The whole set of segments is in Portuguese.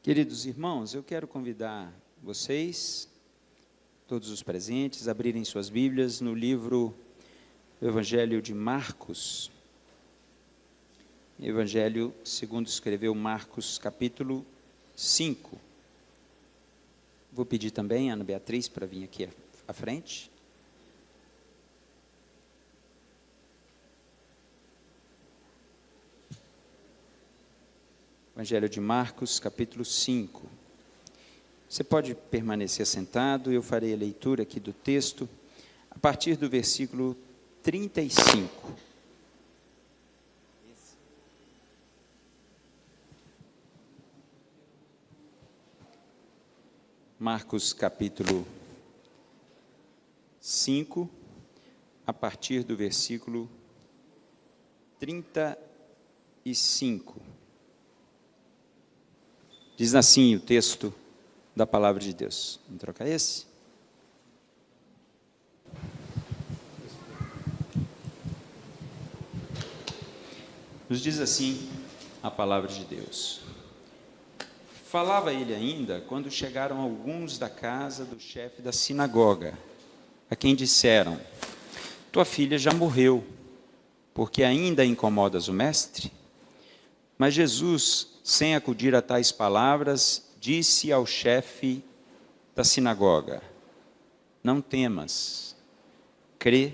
Queridos irmãos, eu quero convidar vocês, todos os presentes, a abrirem suas Bíblias no livro do Evangelho de Marcos. Evangelho segundo escreveu Marcos, capítulo 5. Vou pedir também a Ana Beatriz para vir aqui à frente. Evangelho de Marcos, capítulo 5. Você pode permanecer sentado, eu farei a leitura aqui do texto, a partir do versículo 35. Marcos, capítulo 5, a partir do versículo 35. Diz assim o texto da palavra de Deus. Vamos trocar esse? Nos diz assim a palavra de Deus. Falava ele ainda quando chegaram alguns da casa do chefe da sinagoga, a quem disseram: tua filha já morreu, porque ainda incomodas o mestre? Mas Jesus, sem acudir a tais palavras, disse ao chefe da sinagoga: não temas, crê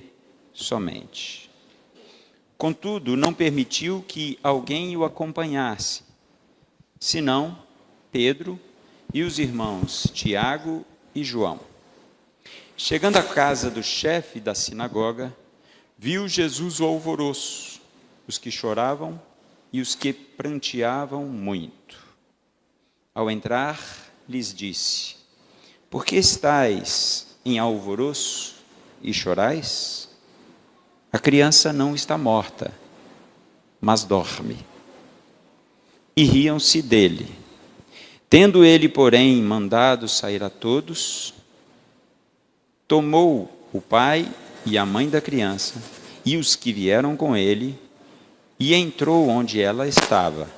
somente. Contudo, não permitiu que alguém o acompanhasse, senão Pedro e os irmãos Tiago e João. Chegando à casa do chefe da sinagoga, viu Jesus o alvoroço, os que choravam e os que pranteavam muito. Ao entrar, lhes disse: por que estáis em alvoroço e chorais? A criança não está morta, mas dorme. E riam-se dele. Tendo ele, porém, mandado sair a todos, tomou o pai e a mãe da criança e os que vieram com ele, e entrou onde ela estava.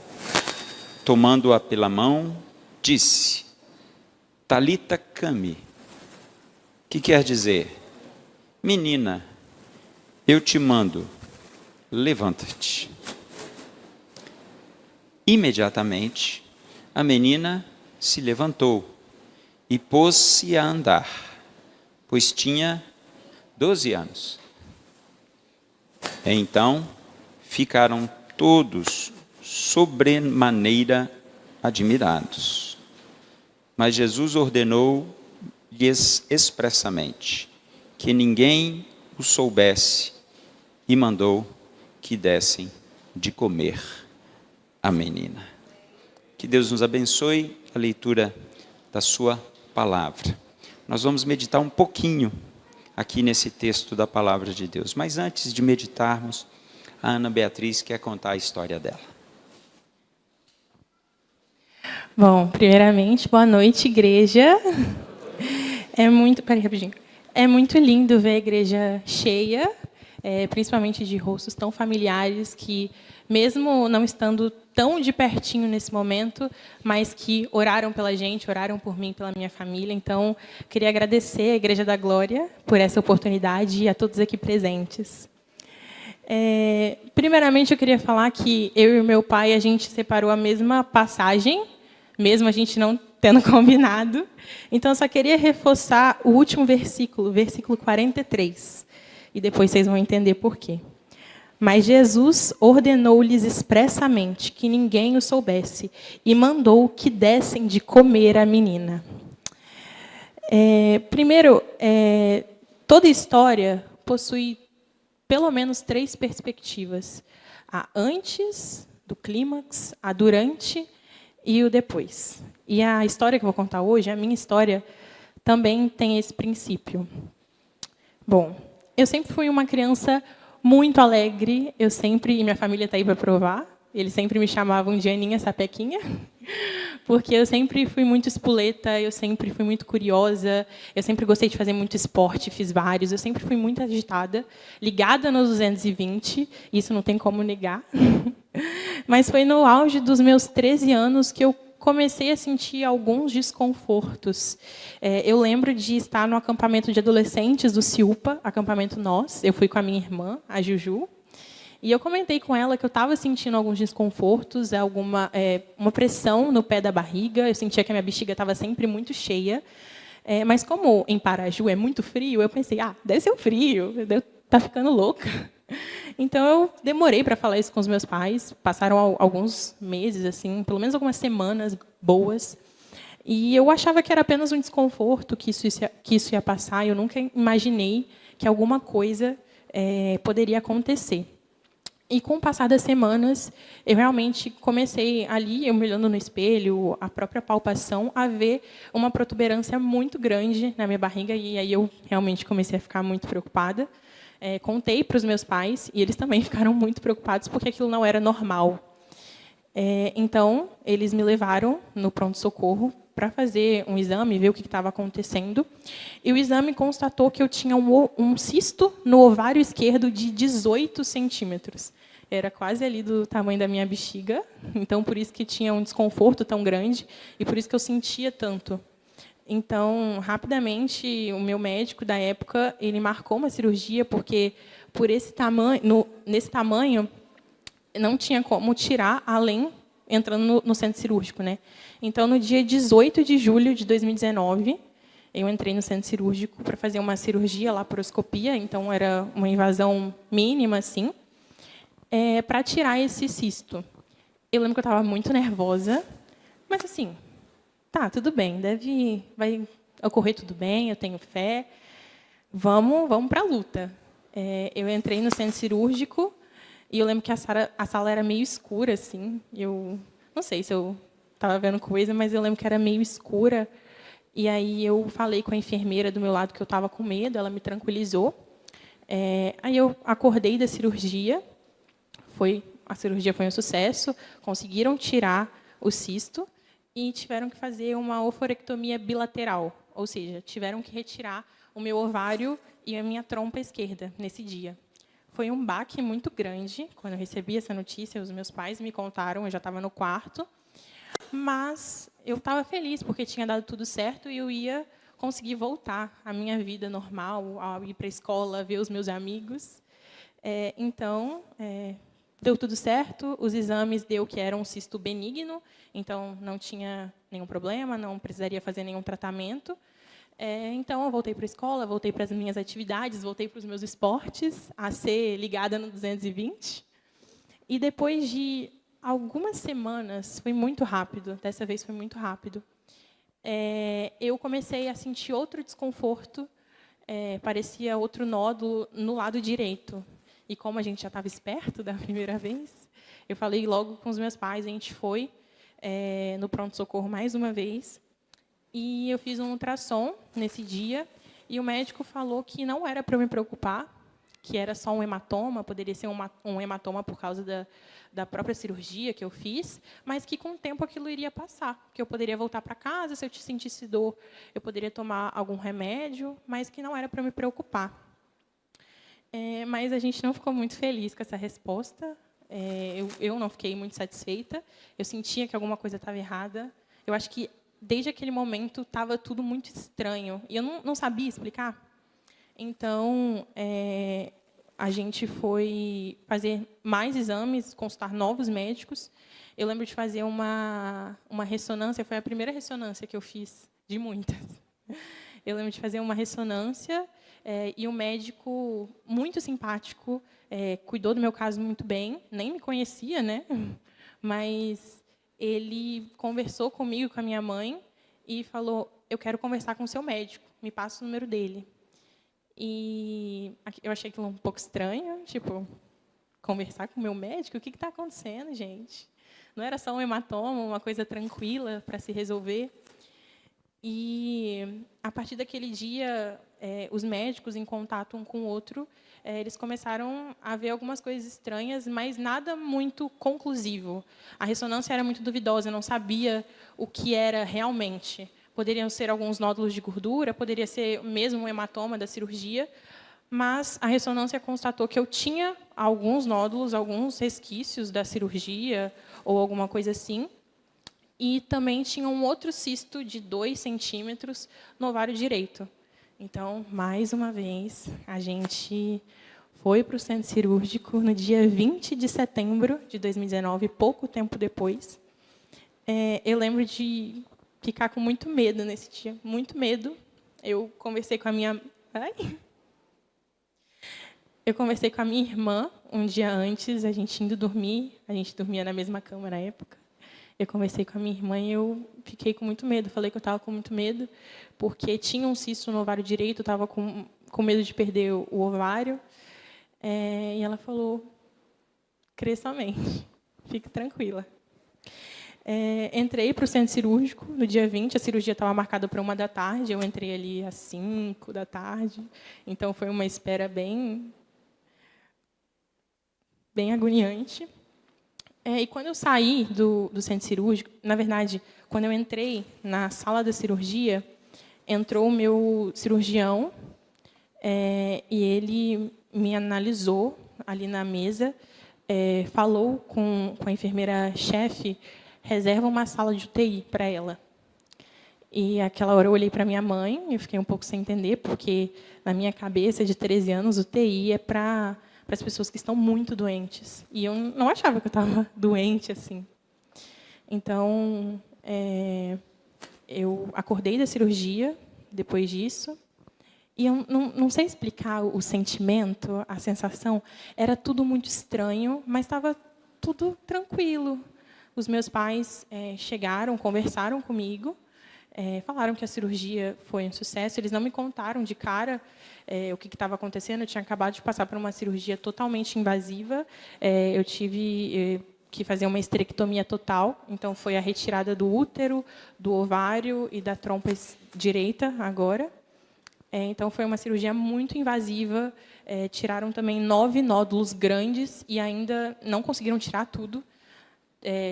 Tomando-a pela mão, disse: Talita cumi, que quer dizer: menina, eu te mando, levanta-te. Imediatamente, a menina se levantou e pôs-se a andar, pois tinha 12 anos. Então, ficaram todos sobremaneira admirados. Mas Jesus ordenou-lhes expressamente que ninguém o soubesse e mandou que dessem de comer a menina. Que Deus nos abençoe a leitura da sua palavra. Nós vamos meditar um pouquinho aqui nesse texto da palavra de Deus. Mas antes de meditarmos, a Ana Beatriz quer contar a história dela. Bom, primeiramente, boa noite, igreja. É muito lindo ver a igreja cheia, principalmente de rostos tão familiares que, mesmo não estando tão de pertinho nesse momento, mas que oraram pela gente, oraram por mim, pela minha família. Então, queria agradecer à Igreja da Glória por essa oportunidade e a todos aqui presentes. Primeiramente, eu queria falar que eu e meu pai, a gente separou a mesma passagem, mesmo a gente não tendo combinado. Então, eu só queria reforçar o último versículo, versículo 43. E depois vocês vão entender por quê. Mas Jesus ordenou-lhes expressamente que ninguém o soubesse e mandou que dessem de comer a menina. Primeiro, toda história possui pelo menos 3 perspectivas: a antes do clímax, a durante e o depois. E a história que eu vou contar hoje, a minha história, também tem esse princípio. Bom, eu sempre fui uma criança muito alegre, e minha família está aí para provar, eles sempre me chamavam de Aninha Sapequinha, porque eu sempre fui muito espoleta, eu sempre fui muito curiosa, eu sempre gostei de fazer muito esporte, fiz vários, eu sempre fui muito agitada, ligada nos 220, isso não tem como negar. Mas foi no auge dos meus 13 anos que eu comecei a sentir alguns desconfortos. Eu lembro de estar no acampamento de adolescentes do CIUPA, acampamento Nós. Eu fui com a minha irmã, a Juju, e eu comentei com ela que eu estava sentindo alguns desconfortos, uma pressão no pé da barriga. Eu sentia que a minha bexiga estava sempre muito cheia. Mas como em Paraju é muito frio, eu pensei, deve ser o frio, deve estar ficando louca. Então eu demorei para falar isso com os meus pais. Passaram alguns meses, assim, pelo menos algumas semanas boas. E eu achava que era apenas um desconforto, que isso ia passar. Eu nunca imaginei que alguma coisa poderia acontecer. E, com o passar das semanas, eu realmente comecei ali, eu me olhando no espelho, a própria palpação, a ver uma protuberância muito grande na minha barriga. E aí eu realmente comecei a ficar muito preocupada. Contei para os meus pais, e eles também ficaram muito preocupados, porque aquilo não era normal. Então, eles me levaram no pronto-socorro para fazer um exame, ver o que estava acontecendo. E o exame constatou que eu tinha um cisto no ovário esquerdo de 18 centímetros. Era quase ali do tamanho da minha bexiga, então por isso que tinha um desconforto tão grande e por isso que eu sentia tanto. Então, rapidamente, o meu médico da época, ele marcou uma cirurgia, porque por nesse tamanho não tinha como tirar além entrando no centro cirúrgico, né? Então, no dia 18 de julho de 2019, eu entrei no centro cirúrgico para fazer uma cirurgia, laparoscopia, então era uma invasão mínima, assim, para tirar esse cisto. Eu lembro que eu estava muito nervosa, mas assim, tudo bem, vai ocorrer tudo bem, eu tenho fé, vamos para a luta. Eu entrei no centro cirúrgico e eu lembro que a sala era meio escura, assim. Eu não sei se eu estava vendo coisa, mas eu lembro que era meio escura. E aí eu falei com a enfermeira do meu lado que eu estava com medo, ela me tranquilizou. Aí eu acordei da cirurgia. A cirurgia foi um sucesso, conseguiram tirar o cisto e tiveram que fazer uma oforectomia bilateral, ou seja, tiveram que retirar o meu ovário e a minha trompa esquerda nesse dia. Foi um baque muito grande. Quando eu recebi essa notícia, os meus pais me contaram, eu já estava no quarto, mas eu estava feliz porque tinha dado tudo certo e eu ia conseguir voltar à minha vida normal, a ir para a escola, ver os meus amigos. Então, deu tudo certo, os exames deu que era um cisto benigno, então não tinha nenhum problema, não precisaria fazer nenhum tratamento. Então, eu voltei para a escola, voltei para as minhas atividades, voltei para os meus esportes, a ser ligada no 220. E, depois de algumas semanas, foi muito rápido, dessa vez foi muito rápido, eu comecei a sentir outro desconforto, parecia outro nódulo no lado direito. E como a gente já estava esperto da primeira vez, eu falei logo com os meus pais, a gente foi no pronto-socorro mais uma vez, e eu fiz um ultrassom nesse dia, e o médico falou que não era para eu me preocupar, que era só um hematoma, poderia ser um hematoma por causa da própria cirurgia que eu fiz, mas que, com o tempo, aquilo iria passar, que eu poderia voltar para casa, se eu sentisse dor, eu poderia tomar algum remédio, mas que não era para eu me preocupar. Mas a gente não ficou muito feliz com essa resposta. Eu não fiquei muito satisfeita. Eu sentia que alguma coisa estava errada. Eu acho que, desde aquele momento, estava tudo muito estranho. E eu não sabia explicar. Então, a gente foi fazer mais exames, consultar novos médicos. Eu lembro de fazer uma ressonância. Foi a primeira ressonância que eu fiz, de muitas. Eu lembro de fazer uma ressonância, e o médico, muito simpático, cuidou do meu caso muito bem, nem me conhecia, né? Mas ele conversou comigo, com a minha mãe, e falou, eu quero conversar com o seu médico, me passa o número dele. E eu achei aquilo um pouco estranho, tipo, conversar com o meu médico? O que está acontecendo, gente? Não era só um hematoma, uma coisa tranquila para se resolver? E, a partir daquele dia, os médicos, em contato um com o outro, eles começaram a ver algumas coisas estranhas, mas nada muito conclusivo. A ressonância era muito duvidosa, eu não sabia o que era realmente. Poderiam ser alguns nódulos de gordura, poderia ser mesmo um hematoma da cirurgia, mas a ressonância constatou que eu tinha alguns nódulos, alguns resquícios da cirurgia, ou alguma coisa assim. e também tinha um outro cisto de 2 centímetros no ovário direito. Então, mais uma vez, a gente foi para o centro cirúrgico no dia 20 de setembro de 2019, pouco tempo depois. Eu lembro de ficar com muito medo nesse dia, muito medo. Eu conversei com a minha irmã um dia antes, a gente indo dormir, a gente dormia na mesma cama na época. Eu conversei com a minha irmã e eu fiquei com muito medo. Falei que eu estava com muito medo, porque tinha um cisto no ovário direito, eu estava com medo de perder o ovário. E ela falou, cresça a mente, fique tranquila. Entrei para o centro cirúrgico no dia 20, a cirurgia estava marcada para 13h, eu entrei ali às 17h, então foi uma espera bem agoniante. E quando eu saí do centro cirúrgico, na verdade, quando eu entrei na sala da cirurgia, entrou o meu cirurgião, e ele me analisou ali na mesa, falou com a enfermeira-chefe, reserva uma sala de UTI para ela. E aquela hora eu olhei para minha mãe, eu fiquei um pouco sem entender, porque na minha cabeça de 13 anos, UTI é para as pessoas que estão muito doentes. E eu não achava que eu estava doente assim. Então, eu acordei da cirurgia depois disso, e eu não sei explicar o sentimento, a sensação. Era tudo muito estranho, mas estava tudo tranquilo. Os meus pais chegaram, conversaram comigo, falaram que a cirurgia foi um sucesso. Eles não me contaram de cara o que estava acontecendo. Eu tinha acabado de passar por uma cirurgia totalmente invasiva. Eu tive que fazer uma esterectomia total. Então, foi a retirada do útero, do ovário e da trompa direita agora. Então, foi uma cirurgia muito invasiva. Tiraram também 9 nódulos grandes e ainda não conseguiram tirar tudo.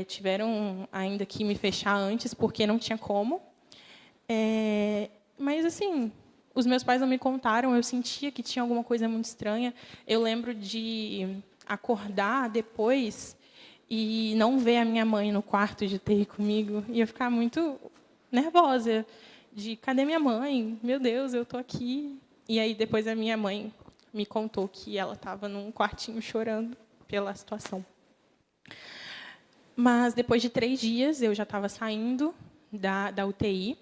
Tiveram ainda que me fechar antes, porque não tinha como. Mas, assim, os meus pais não me contaram, eu sentia que tinha alguma coisa muito estranha. Eu lembro de acordar depois e não ver a minha mãe no quarto de UTI comigo, e eu ficar muito nervosa, cadê minha mãe? Meu Deus, eu estou aqui. E aí, depois, a minha mãe me contou que ela estava num quartinho chorando pela situação. Mas, depois de 3 dias, eu já estava saindo da UTI.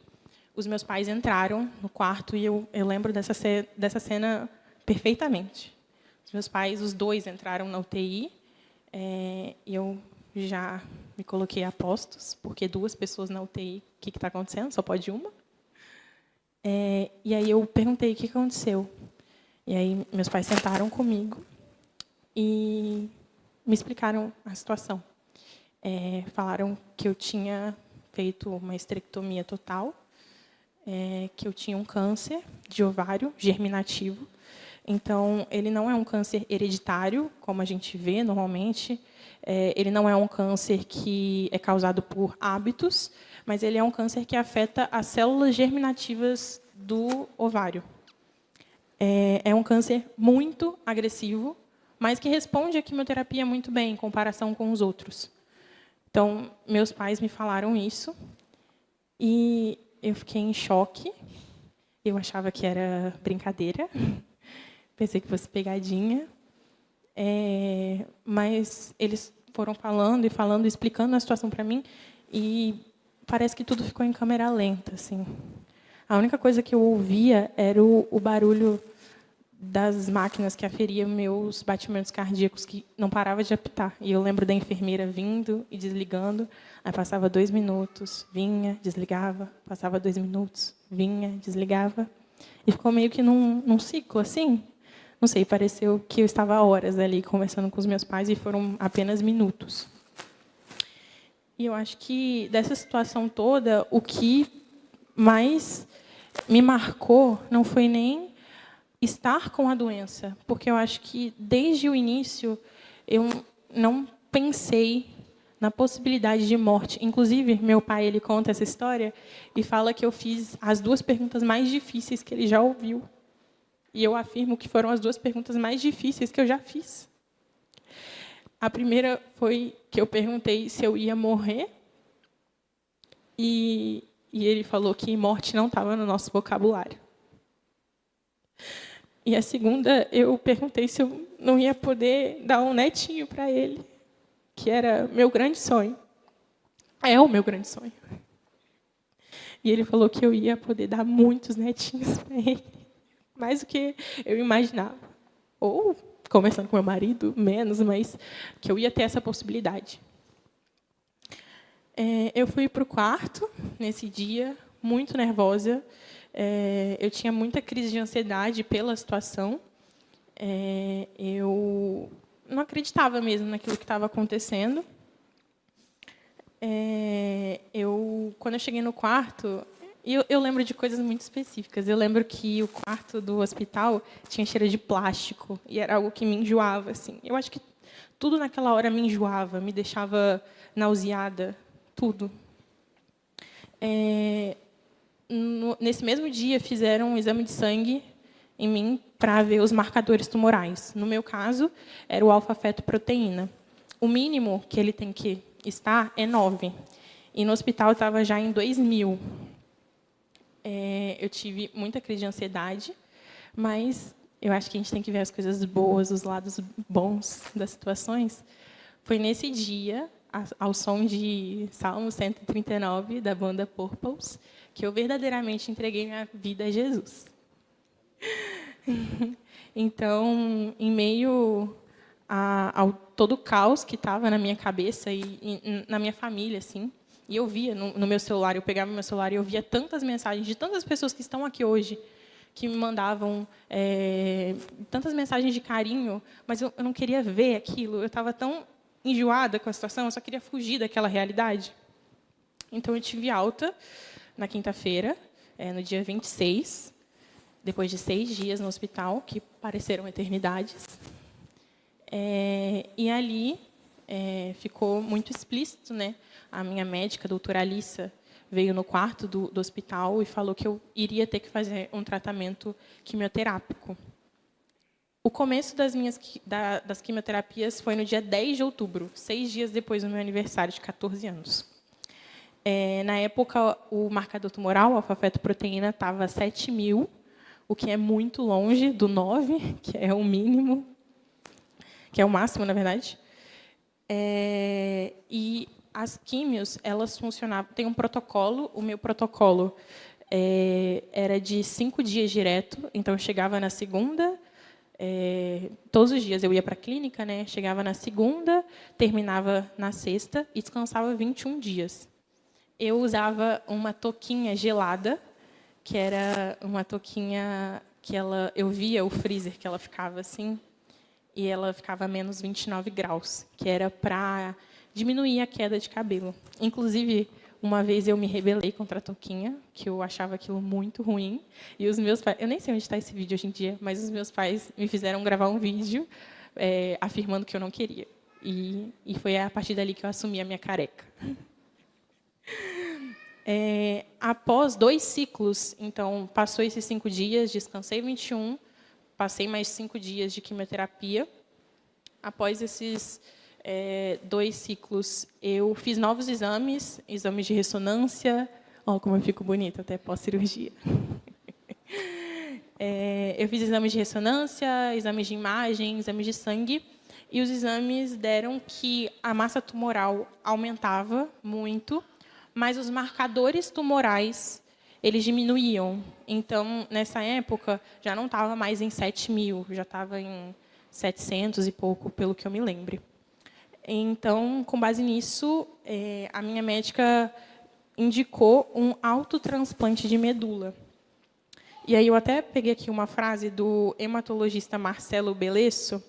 Os meus pais entraram no quarto e eu lembro dessa cena perfeitamente. Os meus pais, os 2, entraram na UTI, e eu já me coloquei a postos, porque 2 pessoas na UTI, o que está acontecendo? Só pode uma. E aí eu perguntei o que aconteceu. E aí meus pais sentaram comigo e me explicaram a situação. Falaram que eu tinha feito uma esterectomia total, que eu tinha um câncer de ovário germinativo. Então, ele não é um câncer hereditário, como a gente vê normalmente. Ele não é um câncer que é causado por hábitos, mas ele é um câncer que afeta as células germinativas do ovário. É um câncer muito agressivo, mas que responde à quimioterapia muito bem, em comparação com os outros. Então, meus pais me falaram isso, e eu fiquei em choque. Eu achava que era brincadeira, pensei que fosse pegadinha. Mas eles foram falando e falando, explicando a situação para mim, e parece que tudo ficou em câmera lenta, assim. A única coisa que eu ouvia era o barulho das máquinas que aferiam meus batimentos cardíacos, que não parava de apitar. E eu lembro da enfermeira vindo e desligando. Aí passava 2 minutos, vinha, desligava, passava 2 minutos, vinha, desligava. E ficou meio que num ciclo, assim. Não sei, pareceu que eu estava horas ali conversando com os meus pais, e foram apenas minutos. E eu acho que, dessa situação toda, o que mais me marcou não foi nem estar com a doença, porque eu acho que, desde o início, eu não pensei na possibilidade de morte. Inclusive, meu pai, ele conta essa história e fala que eu fiz as 2 perguntas mais difíceis que ele já ouviu. E eu afirmo que foram as 2 perguntas mais difíceis que eu já fiz. A primeira foi que eu perguntei se eu ia morrer, E ele falou que morte não estava no nosso vocabulário. E a segunda, eu perguntei se eu não ia poder dar um netinho para ele, que era meu grande sonho. É o meu grande sonho. E ele falou que eu ia poder dar muitos netinhos para ele, mais do que eu imaginava. Ou, conversando com meu marido, menos, mas que eu ia ter essa possibilidade. Eu fui para o quarto, nesse dia, muito nervosa. Eu tinha muita crise de ansiedade pela situação. Eu não acreditava mesmo naquilo que estava acontecendo. Quando eu cheguei no quarto, eu lembro de coisas muito específicas. Eu lembro que o quarto do hospital tinha cheiro de plástico e era algo que me enjoava. Assim. Eu acho que tudo naquela hora me enjoava, me deixava nauseada, tudo. Nesse mesmo dia, fizeram um exame de sangue em mim para ver os marcadores tumorais. No meu caso, era o alfa-fetoproteína. O mínimo que ele tem que estar é 9. E no hospital estava já em 2.000. Eu tive muita crise de ansiedade, mas eu acho que a gente tem que ver as coisas boas, os lados bons das situações. Foi nesse dia, ao som de Salmo 139, da banda Purples, que eu verdadeiramente entreguei minha vida a Jesus. Então, em meio ao todo o caos que estava na minha cabeça e na minha família, assim, e eu via no meu celular, eu pegava meu celular e eu via tantas mensagens de tantas pessoas que estão aqui hoje, que me mandavam tantas mensagens de carinho, mas eu não queria ver aquilo. Eu estava tão enjoada com a situação, eu só queria fugir daquela realidade. Então, eu tive alta na quinta-feira, no dia 26, depois de 6 dias no hospital, que pareceram eternidades. E ali ficou muito explícito, né? A minha médica, a doutora Alissa, veio no quarto do hospital e falou que eu iria ter que fazer um tratamento quimioterápico. O começo das quimioterapias foi no dia 10 de outubro, 6 dias depois do meu aniversário de 14 anos. Na época, o marcador tumoral, a alfa-fetoproteína, estava 7.000, o que é muito longe do 9, que é o mínimo, que é o máximo, na verdade. E as químios, elas funcionavam... Tem um protocolo, o meu protocolo era de 5 dias direto, então eu chegava na segunda, todos os dias eu ia para a clínica, né? Chegava na segunda, terminava na sexta e descansava 21 dias. Eu usava uma touquinha gelada, que era uma touquinha que eu via o freezer que ela ficava assim, e ela ficava a menos 29 graus, que era para diminuir a queda de cabelo. Inclusive, uma vez eu me rebelei contra a touquinha, que eu achava aquilo muito ruim, e os meus pais... Eu nem sei onde está esse vídeo hoje em dia, mas os meus pais me fizeram gravar um vídeo afirmando que eu não queria. E foi a partir dali que eu assumi a minha careca. Após 2 ciclos, então, passou esses 5 dias, descansei 21, passei mais 5 dias de quimioterapia. Após esses 2 ciclos, eu fiz novos exames de ressonância. Olha como eu fico bonita, até pós-cirurgia. Eu fiz exames de ressonância, exames de imagem, exames de sangue, e os exames deram que a massa tumoral aumentava muito, mas os marcadores tumorais, eles diminuíam. Então, nessa época, já não estava mais em 7.000, já estava em 700 e pouco, pelo que eu me lembre. Então, com base nisso, a minha médica indicou um autotransplante de medula. E aí eu até peguei aqui uma frase do hematologista Marcelo Belesso,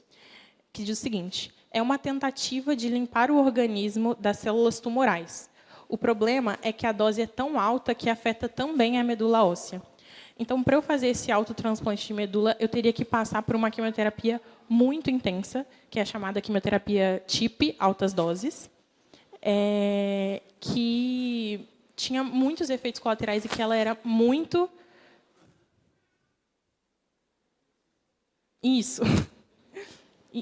que diz o seguinte: é uma tentativa de limpar o organismo das células tumorais. O problema é que a dose é tão alta que afeta também a medula óssea. Então, para eu fazer esse autotransplante de medula, eu teria que passar por uma quimioterapia muito intensa, que é a chamada quimioterapia TIP, altas doses, que tinha muitos efeitos colaterais e que ela era muito... Isso.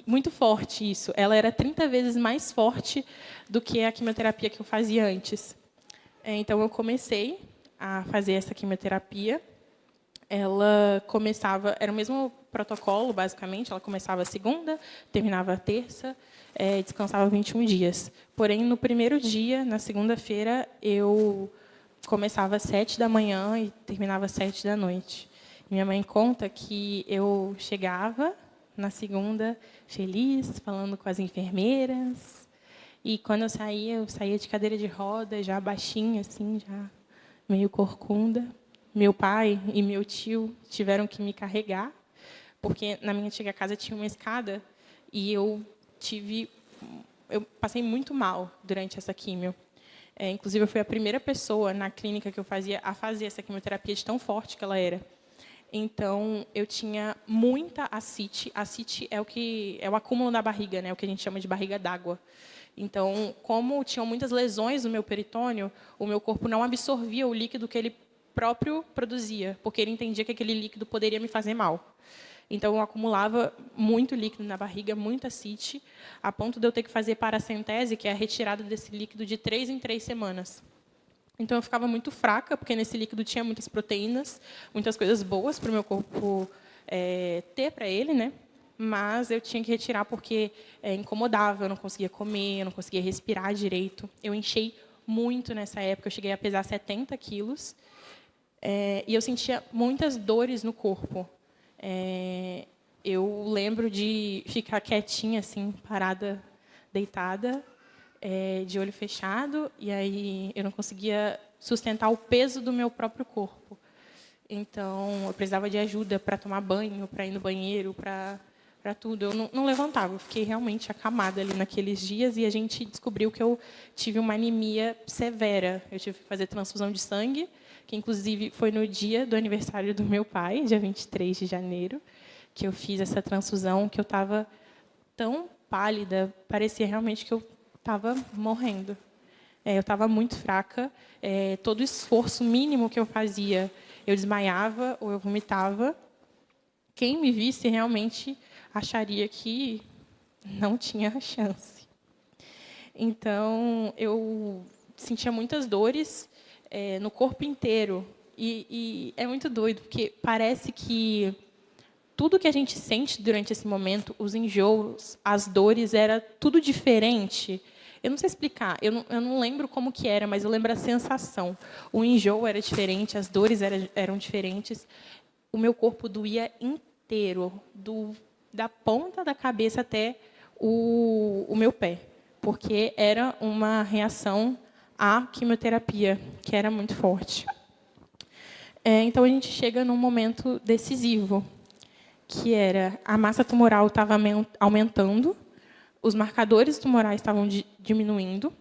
Muito forte, isso. Ela era 30 vezes mais forte do que a quimioterapia que eu fazia antes. Então, eu comecei a fazer essa quimioterapia. Ela começava, era o mesmo protocolo, basicamente. Ela começava segunda, terminava terça, descansava 21 dias. Porém, no primeiro dia, na segunda-feira, eu começava às 7 da manhã e terminava às 7 da noite. Minha mãe conta que eu chegava na segunda feliz, falando com as enfermeiras. E quando eu saía de cadeira de roda, já baixinha, assim, já meio corcunda. Meu pai e meu tio tiveram que me carregar, porque na minha antiga casa tinha uma escada e eu passei muito mal durante essa quimio. Inclusive, eu fui a primeira pessoa na clínica que eu fazia a fazer essa quimioterapia de tão forte que ela era. Então, eu tinha muita ascite. Ascite é o acúmulo na barriga, né? O que a gente chama de barriga d'água. Então, como tinham muitas lesões no meu peritônio, o meu corpo não absorvia o líquido que ele próprio produzia, porque ele entendia que aquele líquido poderia me fazer mal. Então, eu acumulava muito líquido na barriga, muita ascite, a ponto de eu ter que fazer paracentese, que é a retirada desse líquido de 3 em 3 semanas. Então, eu ficava muito fraca, porque nesse líquido tinha muitas proteínas, muitas coisas boas para o meu corpo ter para ele, né? Mas eu tinha que retirar porque incomodava, eu não conseguia comer, eu não conseguia respirar direito. Eu enchei muito nessa época, eu cheguei a pesar 70 quilos, e eu sentia muitas dores no corpo. Eu lembro de ficar quietinha, assim, parada, deitada, de olho fechado, e aí eu não conseguia sustentar o peso do meu próprio corpo. Então, eu precisava de ajuda para tomar banho, para ir no banheiro, para tudo. Eu não levantava, eu fiquei realmente acamada ali naqueles dias, e a gente descobriu que eu tive uma anemia severa. Eu tive que fazer transfusão de sangue, que, inclusive, foi no dia do aniversário do meu pai, dia 23 de janeiro, que eu fiz essa transfusão, que eu estava tão pálida, parecia realmente que eu estava morrendo. Eu estava muito fraca. Todo esforço mínimo que eu fazia, eu desmaiava ou eu vomitava. Quem me visse realmente acharia que não tinha chance. Então, eu sentia muitas dores no corpo inteiro. E é muito doido, porque parece que tudo que a gente sente durante esse momento, os enjoos, as dores, era tudo diferente. Eu não sei explicar, eu não lembro como que era, mas eu lembro a sensação. O enjoo era diferente, as dores eram diferentes. O meu corpo doía inteiro, da ponta da cabeça até o meu pé, porque era uma reação à quimioterapia, que era muito forte. Então, a gente chega num momento decisivo, que era a massa tumoral estava aumentando, os marcadores tumorais estavam diminuindo,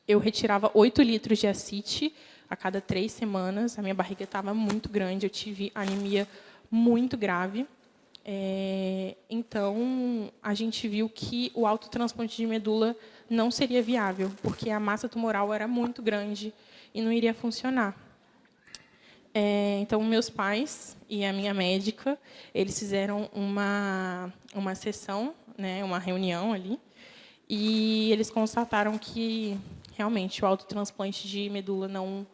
eu retirava 8 litros de ascite a cada 3 semanas, a minha barriga estava muito grande, eu tive anemia muito grave. Então, a gente viu que o autotransplante de medula não seria viável, porque a massa tumoral era muito grande e não iria funcionar. Então, meus pais e a minha médica, eles fizeram uma sessão, né, uma reunião ali, e eles constataram que, realmente, o autotransplante de medula não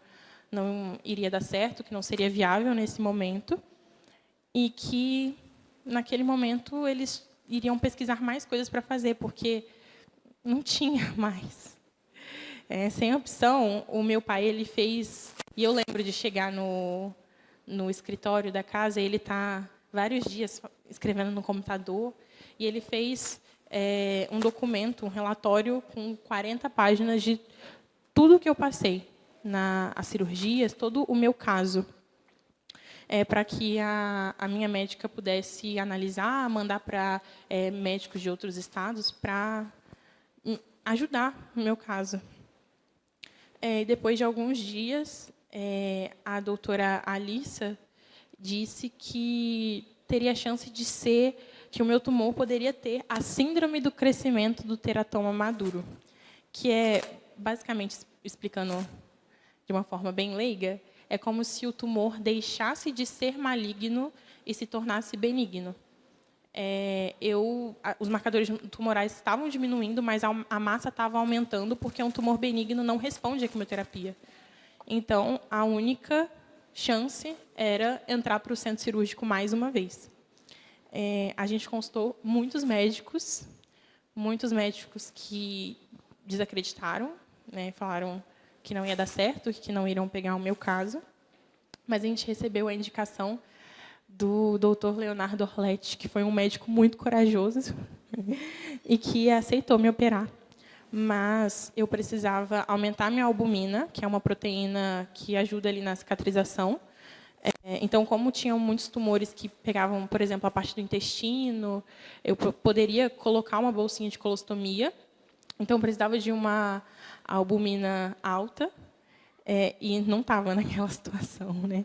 iria dar certo, que não seria viável nesse momento, e que, naquele momento, eles iriam pesquisar mais coisas para fazer, porque não tinha mais. Sem opção, o meu pai ele fez... E eu lembro de chegar no escritório da casa, ele está vários dias escrevendo no computador, e ele fez um documento, um relatório com 40 páginas de tudo que eu passei, as cirurgias, todo o meu caso, para que a minha médica pudesse analisar, mandar para médicos de outros estados para ajudar no meu caso. Depois de alguns dias, a doutora Alissa disse que teria chance de que o meu tumor poderia ter a síndrome do crescimento do teratoma maduro, que é, basicamente, explicando de uma forma bem leiga, é como se o tumor deixasse de ser maligno e se tornasse benigno. Os marcadores tumorais estavam diminuindo, mas a massa estava aumentando, porque um tumor benigno não responde à quimioterapia. Então, a única chance era entrar para o centro cirúrgico mais uma vez. A gente consultou muitos médicos que desacreditaram, né, falaram que não ia dar certo, que não iriam pegar o meu caso. Mas a gente recebeu a indicação do Dr. Leonardo Orletti, que foi um médico muito corajoso e que aceitou me operar. Mas eu precisava aumentar minha albumina, que é uma proteína que ajuda ali na cicatrização. Então, como tinham muitos tumores que pegavam, por exemplo, a parte do intestino, eu poderia colocar uma bolsinha de colostomia. Então, eu precisava de uma albumina alta, e não estava naquela situação, né?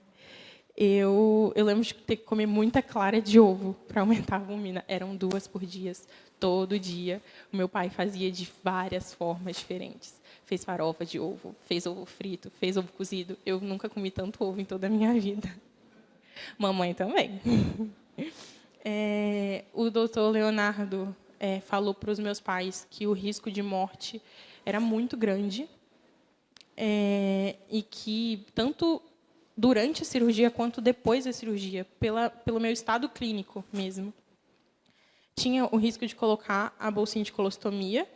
Eu lembro de ter que comer muita clara de ovo para aumentar a albumina. Eram 2 por dia, todo dia. O meu pai fazia de várias formas diferentes. Fez farofa de ovo, fez ovo frito, fez ovo cozido. Eu nunca comi tanto ovo em toda a minha vida. Mamãe também. O doutor Leonardo falou para os meus pais que o risco de morte era muito grande, e que, tanto durante a cirurgia quanto depois da cirurgia, pelo meu estado clínico mesmo, tinha o risco de colocar a bolsinha de colostomia.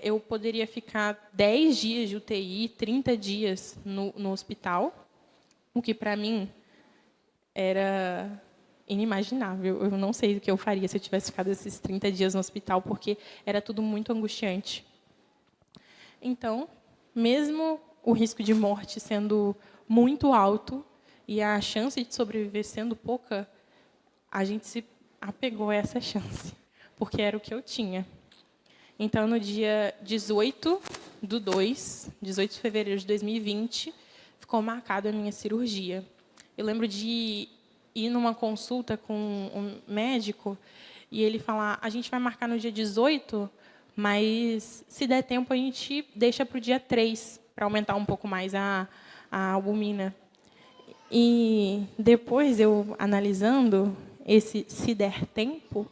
Eu poderia ficar 10 dias de UTI, 30 dias no hospital, o que, para mim, era inimaginável. Eu não sei o que eu faria se eu tivesse ficado esses 30 dias no hospital, porque era tudo muito angustiante. Então, mesmo o risco de morte sendo muito alto e a chance de sobreviver sendo pouca, a gente se apegou a essa chance, porque era o que eu tinha. Então, no dia 18 de fevereiro de 2020, ficou marcada a minha cirurgia. Eu lembro de ir numa consulta com um médico e ele falar: a gente vai marcar no dia 18, mas, se der tempo, a gente deixa para o dia 3, para aumentar um pouco mais a albumina. E depois, eu analisando, esse se der tempo,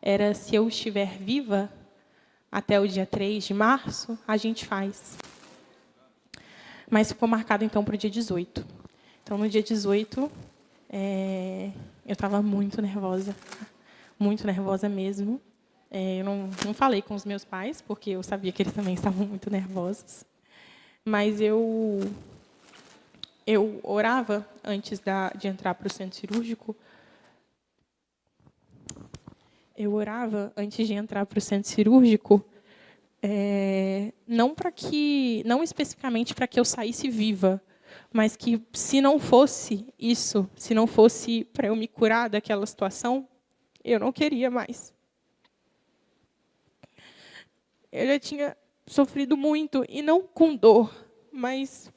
era se eu estiver viva até o dia 3 de março, a gente faz. Mas ficou marcado, então, para o dia 18. Então, no dia 18, eu estava muito nervosa mesmo. Eu não falei com os meus pais, porque eu sabia que eles também estavam muito nervosos. Mas eu orava antes de entrar para o centro cirúrgico. Não especificamente para que eu saísse viva, mas que, se não fosse isso, se não fosse para eu me curar daquela situação, eu não queria mais. Eu já tinha sofrido muito, e não com dor, mas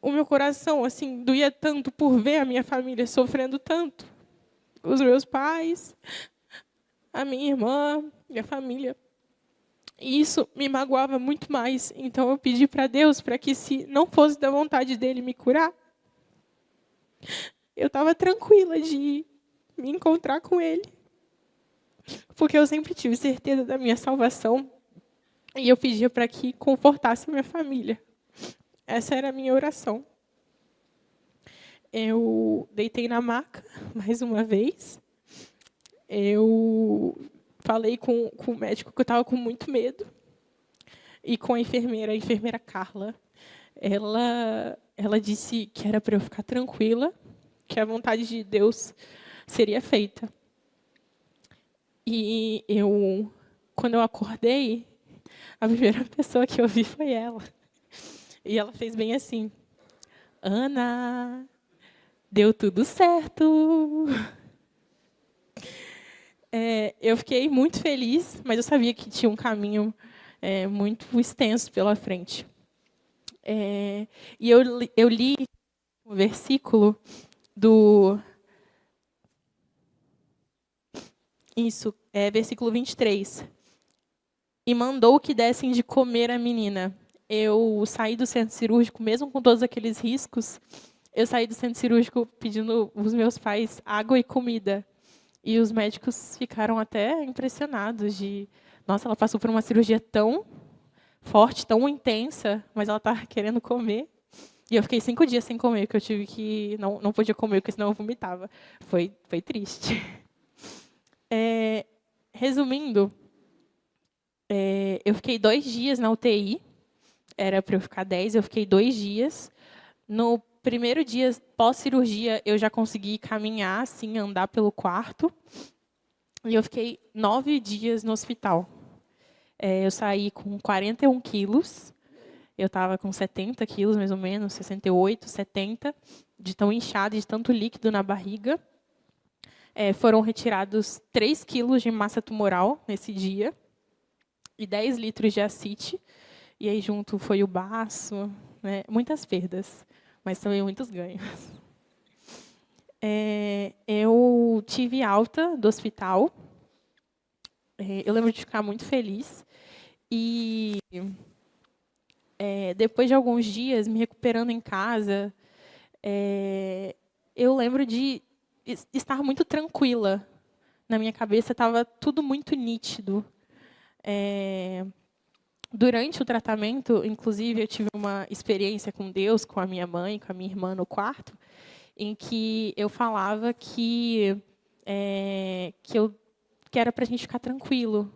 o meu coração, assim, doía tanto por ver a minha família sofrendo tanto. Os meus pais, a minha irmã, minha família. E isso me magoava muito mais. Então, eu pedi para Deus para que, se não fosse da vontade dele me curar, eu estava tranquila de me encontrar com ele. Porque eu sempre tive certeza da minha salvação. E eu pedia para que confortasse a minha família. Essa era a minha oração. Eu deitei na maca, mais uma vez. Eu falei com o médico que eu estava com muito medo. E com a enfermeira Carla. Ela disse que era para eu ficar tranquila, que a vontade de Deus seria feita. E quando eu acordei, a primeira pessoa que eu vi foi ela. E ela fez bem assim: Ana, deu tudo certo. Eu fiquei muito feliz, mas eu sabia que tinha um caminho muito extenso pela frente. E eu li um versículo do... versículo 23. E mandou que dessem de comer a menina. Eu saí do centro cirúrgico, mesmo com todos aqueles riscos, eu saí do centro cirúrgico pedindo os meus pais água e comida. E os médicos ficaram até impressionados de... Nossa, ela passou por uma cirurgia tão forte, tão intensa, mas ela estava querendo comer. E eu fiquei 5 dias sem comer, porque eu tive que... Não podia comer, porque senão eu vomitava. Foi triste. Resumindo, eu fiquei 2 dias na UTI. Era para eu ficar 10, eu fiquei 2 dias. No primeiro dia pós-cirurgia, eu já consegui caminhar, assim, andar pelo quarto. E eu fiquei 9 dias no hospital. Eu saí com 41 quilos. Eu estava com 70 quilos, mais ou menos, 68, 70, de tão inchada, de tanto líquido na barriga. Foram retirados 3 quilos de massa tumoral nesse dia e 10 litros de ascite. E aí, junto, foi o baço, né? Muitas perdas, mas também muitos ganhos. Eu tive alta do hospital. Eu lembro de ficar muito feliz. E depois de alguns dias, me recuperando em casa, eu lembro de estar muito tranquila. Na minha cabeça estava tudo muito nítido. Durante o tratamento, inclusive, eu tive uma experiência com Deus, com a minha mãe, com a minha irmã no quarto, em que eu falava que era para a gente ficar tranquilo,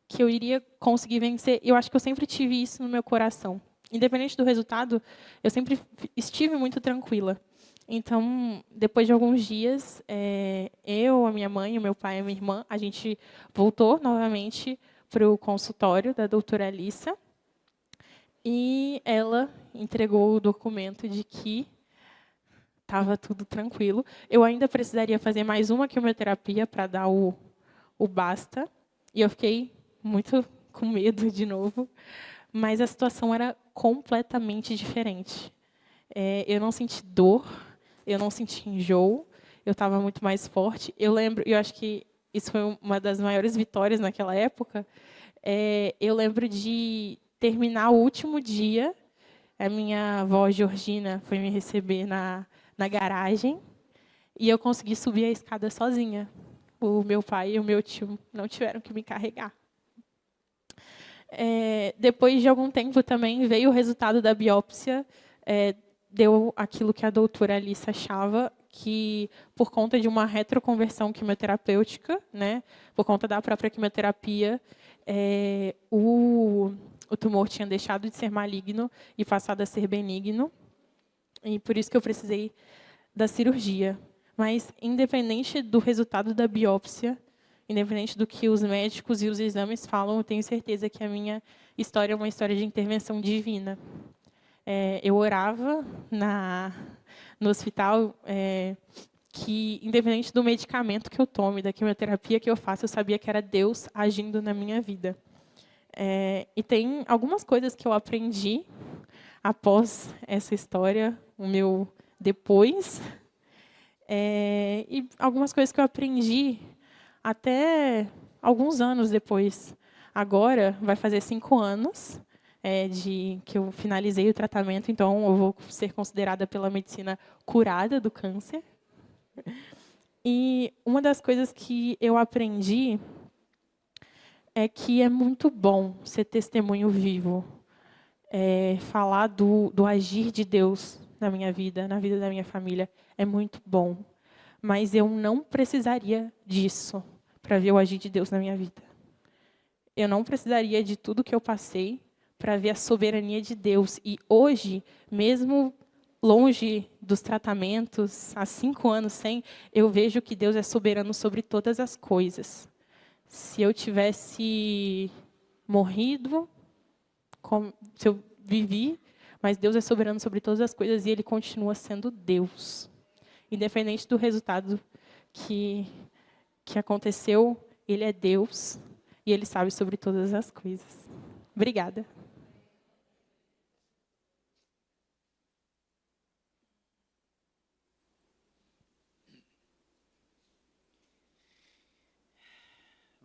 que eu iria conseguir vencer. Eu acho que eu sempre tive isso no meu coração. Independente do resultado, eu sempre estive muito tranquila. Então, depois de alguns dias, eu, a minha mãe, o meu pai e a minha irmã, a gente voltou novamente para o consultório da doutora Alissa, e ela entregou o documento de que estava tudo tranquilo. Eu ainda precisaria fazer mais uma quimioterapia para dar o basta, e eu fiquei muito com medo de novo, mas a situação era completamente diferente. Eu não senti dor, eu não senti enjoo, eu estava muito mais forte. Eu acho que isso foi uma das maiores vitórias naquela época. Eu lembro de terminar o último dia, a minha avó Georgina foi me receber na garagem, e eu consegui subir a escada sozinha. O meu pai e o meu tio não tiveram que me carregar. Depois de algum tempo também veio o resultado da biópsia, deu aquilo que a doutora Alice achava, que por conta de uma retroconversão quimioterapêutica, né, por conta da própria quimioterapia, o tumor tinha deixado de ser maligno e passado a ser benigno, e por isso que eu precisei da cirurgia. Mas, independente do resultado da biópsia, independente do que os médicos e os exames falam, eu tenho certeza que a minha história é uma história de intervenção divina. Eu orava no hospital que, independente do medicamento que eu tome, da quimioterapia que eu faço, eu sabia que era Deus agindo na minha vida. E tem algumas coisas que eu aprendi após essa história, o meu depois, e algumas coisas que eu aprendi até alguns anos depois. Agora, vai fazer 5 anos de que eu finalizei o tratamento, então eu vou ser considerada pela medicina curada do câncer. E uma das coisas que eu aprendi é que é muito bom ser testemunho vivo, falar do agir de Deus na minha vida, na vida da minha família, é muito bom. Mas eu não precisaria disso para ver o agir de Deus na minha vida. Eu não precisaria de tudo que eu passei para ver a soberania de Deus. E hoje, mesmo longe dos tratamentos, há 5 anos sem, eu vejo que Deus é soberano sobre todas as coisas. Se eu tivesse morrido, se eu vivi, mas Deus é soberano sobre todas as coisas e Ele continua sendo Deus. Independente do resultado que aconteceu, Ele é Deus e Ele sabe sobre todas as coisas. Obrigada.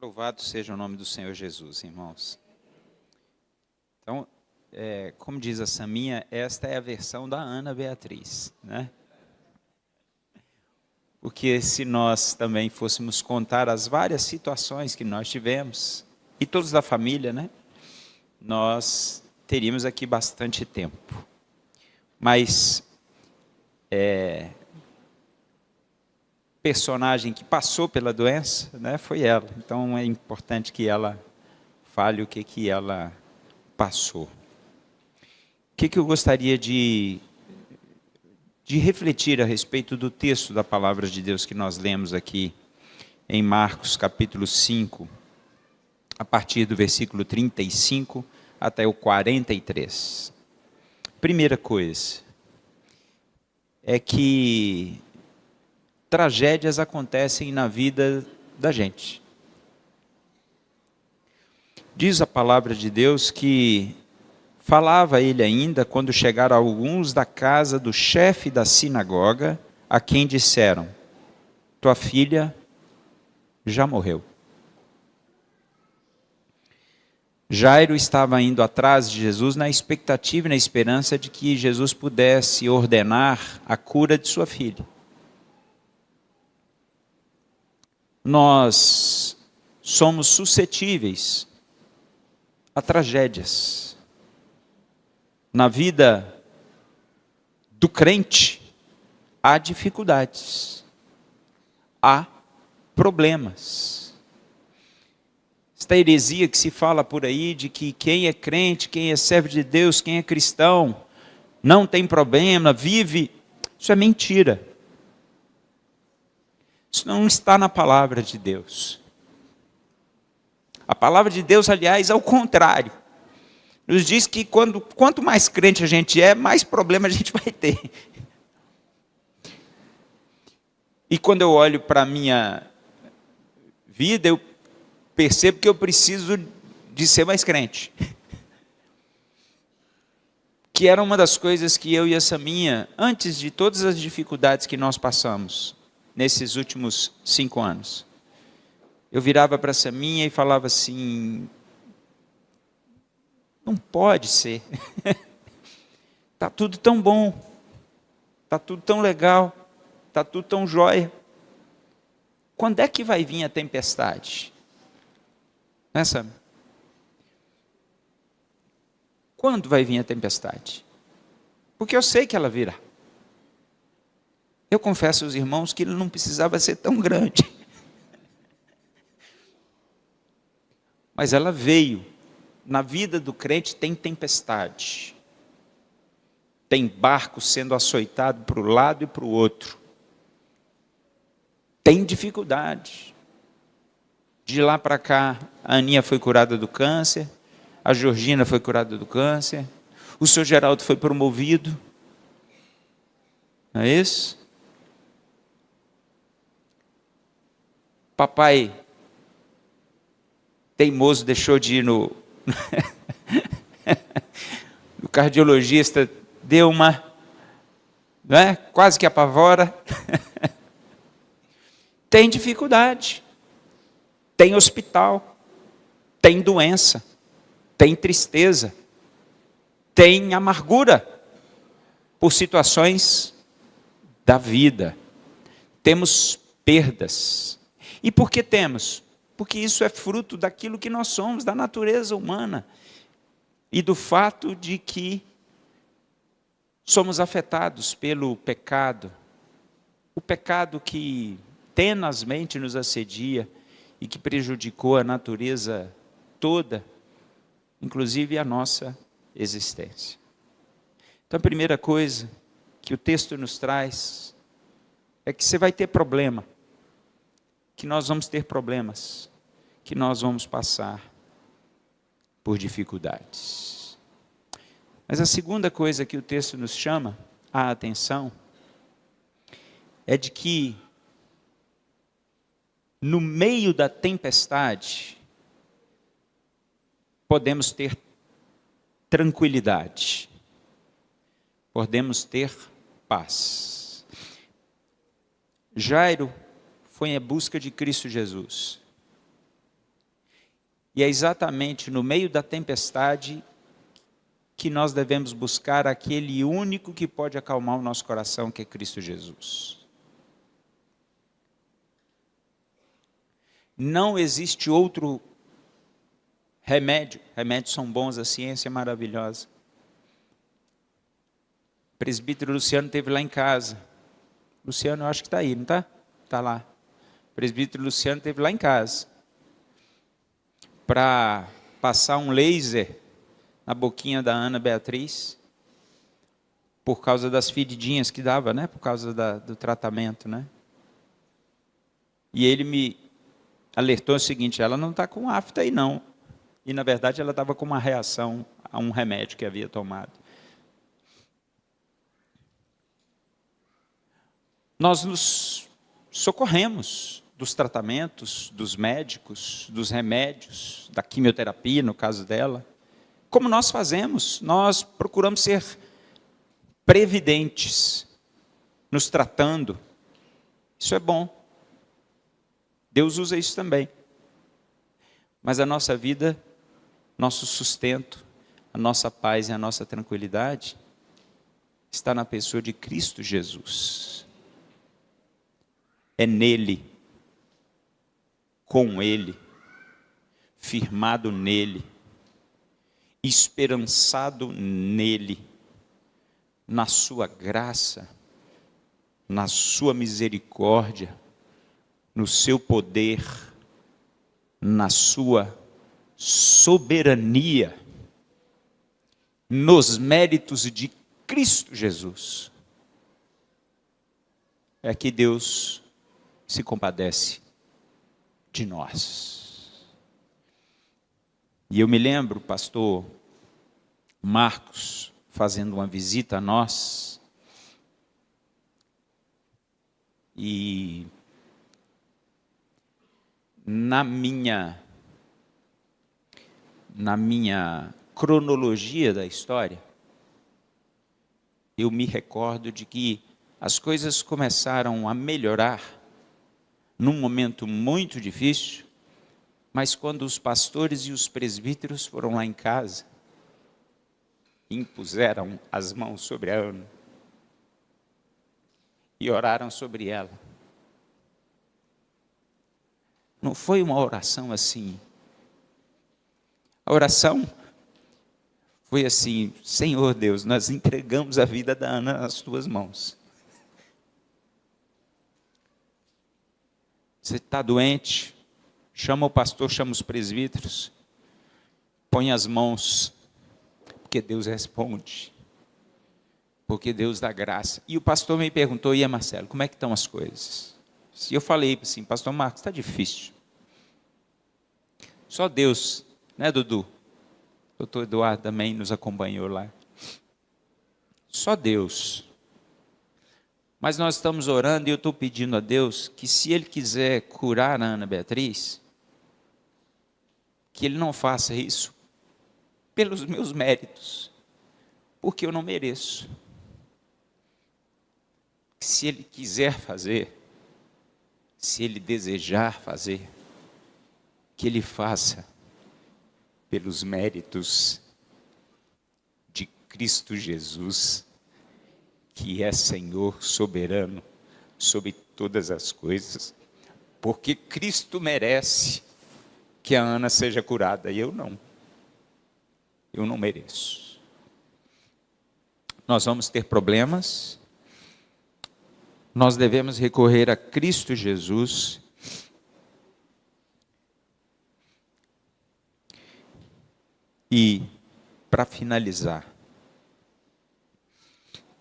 Louvado seja o nome do Senhor Jesus, irmãos. Então, como diz a Saminha, esta é a versão da Ana Beatriz, né? Porque se nós também fôssemos contar as várias situações que nós tivemos, e todos da família, né? nós teríamos aqui bastante tempo. Mas personagem que passou pela doença, né, foi ela. Então é importante que ela fale o que ela passou. O que eu gostaria de refletir a respeito do texto da palavra de Deus que nós lemos aqui em Marcos capítulo 5, a partir do versículo 35 até o 43. Primeira coisa é que tragédias acontecem na vida da gente. Diz a palavra de Deus que falava ele ainda quando chegaram alguns da casa do chefe da sinagoga, a quem disseram: tua filha já morreu. Jairo estava indo atrás de Jesus na expectativa e na esperança de que Jesus pudesse ordenar a cura de sua filha. Nós somos suscetíveis a tragédias. Na vida do crente, há dificuldades, há problemas. Esta heresia que se fala por aí de que quem é crente, quem é servo de Deus, quem é cristão, não tem problema, vive, isso é mentira. Isso não está na palavra de Deus. A palavra de Deus, aliás, é o contrário. Nos diz que quanto mais crente a gente é, mais problema a gente vai ter. E quando eu olho para a minha vida, eu percebo que eu preciso de ser mais crente. Que era uma das coisas que eu e a Saminha, antes de todas as dificuldades que nós passamos, nesses últimos 5 anos, eu virava para a Saminha e falava assim: não pode ser. Está tudo tão bom, está tudo tão legal, está tudo tão jóia. Quando é que vai vir a tempestade? Né, Sam? Quando vai vir a tempestade? Porque eu sei que ela virá. Eu confesso aos irmãos que ele não precisava ser tão grande. Mas ela veio. Na vida do crente tem tempestade. Tem barco sendo açoitado para o lado e para o outro. Tem dificuldade. De lá para cá, a Aninha foi curada do câncer, a Georgina foi curada do câncer, o senhor Geraldo foi promovido. Não é isso? Papai teimoso deixou de ir no cardiologista, deu uma, não é? Quase que apavora. Tem dificuldade. Tem hospital, tem doença, tem tristeza, tem amargura por situações da vida. Temos perdas. E por que temos? Porque isso é fruto daquilo que nós somos, da natureza humana. E do fato de que somos afetados pelo pecado. O pecado que tenazmente nos assedia e que prejudicou a natureza toda, inclusive a nossa existência. Então, a primeira coisa que o texto nos traz é que você vai ter problema, que nós vamos ter problemas, que nós vamos passar por dificuldades. Mas a segunda coisa que o texto nos chama a atenção é de que no meio da tempestade, podemos ter tranquilidade, podemos ter paz. Jairo foi em busca de Cristo Jesus. E é exatamente no meio da tempestade que nós devemos buscar aquele único que pode acalmar o nosso coração, que é Cristo Jesus. Não existe outro Remédios são bons, a ciência é maravilhosa. O presbítero Luciano esteve lá em casa. Luciano, eu acho que está aí, não está? Está lá. O presbítero Luciano esteve lá em casa para passar um laser na boquinha da Ana Beatriz, por causa das feridinhas que dava, né? Por causa do tratamento, né? E ele me alertou o seguinte: ela não está com afta aí não. E na verdade ela estava com uma reação a um remédio que havia tomado. Nós nos socorremos dos tratamentos, dos médicos, dos remédios, da quimioterapia, no caso dela. Como nós fazemos? Nós procuramos ser previdentes, nos tratando. Isso é bom. Deus usa isso também. Mas a nossa vida, nosso sustento, a nossa paz e a nossa tranquilidade está na pessoa de Cristo Jesus. É nele, com ele, firmado nele, esperançado nele, na sua graça, na sua misericórdia, no seu poder, na sua soberania, nos méritos de Cristo Jesus. É que Deus se compadece de nós. E eu me lembro, pastor Marcos, fazendo uma visita a nós, e na minha cronologia da história, eu me recordo de que as coisas começaram a melhorar num momento muito difícil, mas quando os pastores e os presbíteros foram lá em casa, impuseram as mãos sobre a Ana e oraram sobre ela. Não foi uma oração assim. A oração foi assim: Senhor Deus, nós entregamos a vida da Ana nas tuas mãos. Você está doente? Chama o pastor, chama os presbíteros, põe as mãos, porque Deus responde, porque Deus dá graça. E o pastor me perguntou: e Marcelo, como é que estão as coisas? E eu falei assim: pastor Marcos, está difícil. Só Deus, né, Dudu? O doutor Eduardo também nos acompanhou lá. Só Deus. Mas nós estamos orando e eu estou pedindo a Deus que, se Ele quiser curar a Ana Beatriz, que Ele não faça isso pelos meus méritos, porque eu não mereço. Se Ele quiser fazer, se Ele desejar fazer, que Ele faça pelos méritos de Cristo Jesus, que é Senhor soberano sobre todas as coisas, porque Cristo merece que a Ana seja curada, e eu não mereço. Nós vamos ter problemas, nós devemos recorrer a Cristo Jesus, e, para finalizar,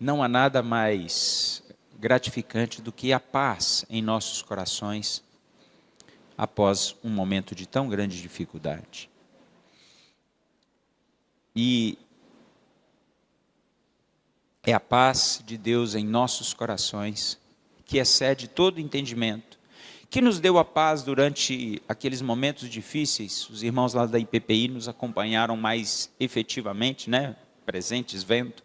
não há nada mais gratificante do que a paz em nossos corações após um momento de tão grande dificuldade. E é a paz de Deus em nossos corações, que excede todo entendimento, que nos deu a paz durante aqueles momentos difíceis. Os irmãos lá da IPPI nos acompanharam mais efetivamente, né? Presentes, vendo.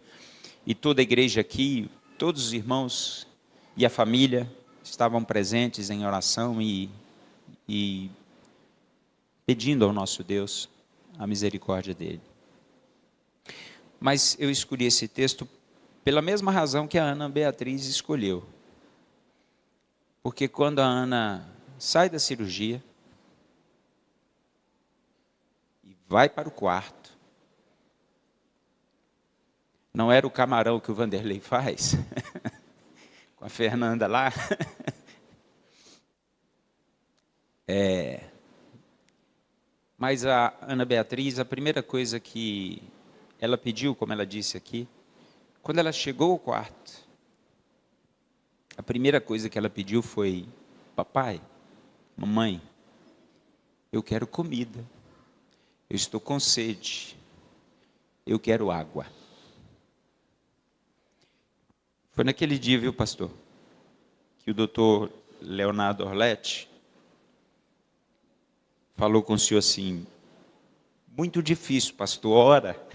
E toda a igreja aqui, todos os irmãos e a família estavam presentes em oração e pedindo ao nosso Deus a misericórdia dele. Mas eu escolhi esse texto pela mesma razão que a Ana Beatriz escolheu. Porque quando a Ana sai da cirurgia e vai para o quarto. Não era o camarão que o Vanderlei faz? Com a Fernanda lá? Mas a Ana Beatriz, a primeira coisa que ela pediu, como ela disse aqui, quando ela chegou ao quarto, a primeira coisa que ela pediu foi: papai, mamãe, eu quero comida, eu estou com sede, eu quero água. Foi naquele dia, viu, pastor, que o doutor Leonardo Orletti falou com o senhor assim: muito difícil, pastor, ora.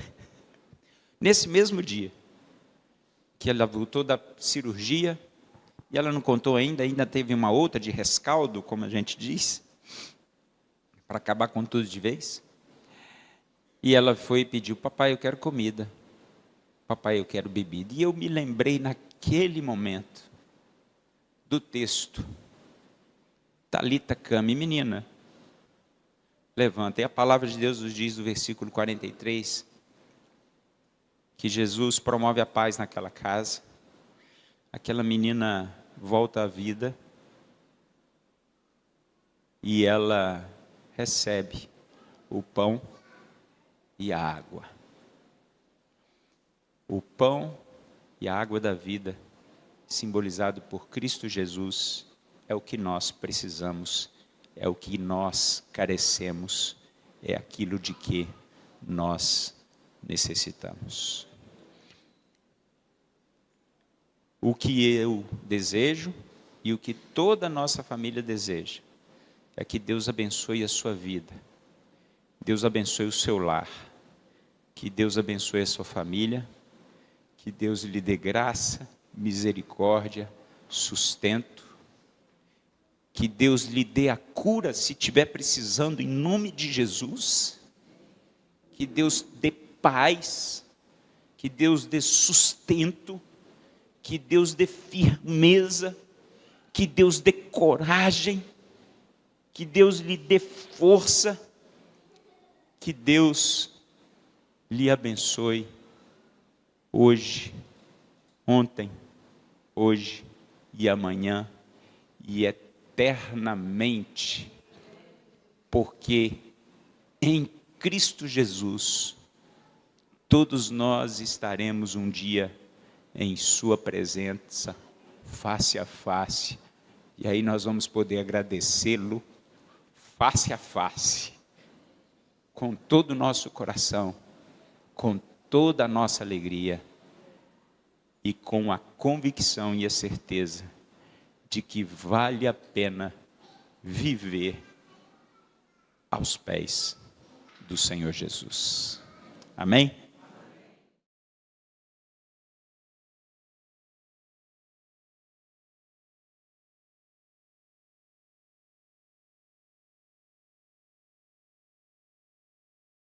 Nesse mesmo dia, que ela voltou da cirurgia, e ela não contou ainda teve uma outra de rescaldo, como a gente diz, para acabar com tudo de vez. E ela foi e pediu: papai, eu quero comida, papai, eu quero bebida. E eu me lembrei naquele momento do texto: Talita cami, menina, levanta. E a palavra de Deus nos diz no versículo 43, que Jesus promove a paz naquela casa. Aquela menina volta à vida e ela recebe o pão e a água. O pão e a água da vida, simbolizado por Cristo Jesus, é o que nós precisamos, é o que nós carecemos, é aquilo de que nós necessitamos. O que eu desejo e o que toda a nossa família deseja é que Deus abençoe a sua vida, Deus abençoe o seu lar, que Deus abençoe a sua família, que Deus lhe dê graça, misericórdia, sustento, que Deus lhe dê a cura se estiver precisando, em nome de Jesus, que Deus dê paz, que Deus dê sustento, que Deus dê firmeza, que Deus dê coragem, que Deus lhe dê força, que Deus lhe abençoe hoje, ontem, hoje e amanhã e eternamente, porque em Cristo Jesus todos nós estaremos um dia em sua presença, face a face, e aí nós vamos poder agradecê-lo face a face, com todo o nosso coração, com toda a nossa alegria e com a convicção e a certeza de que vale a pena viver aos pés do Senhor Jesus. Amém?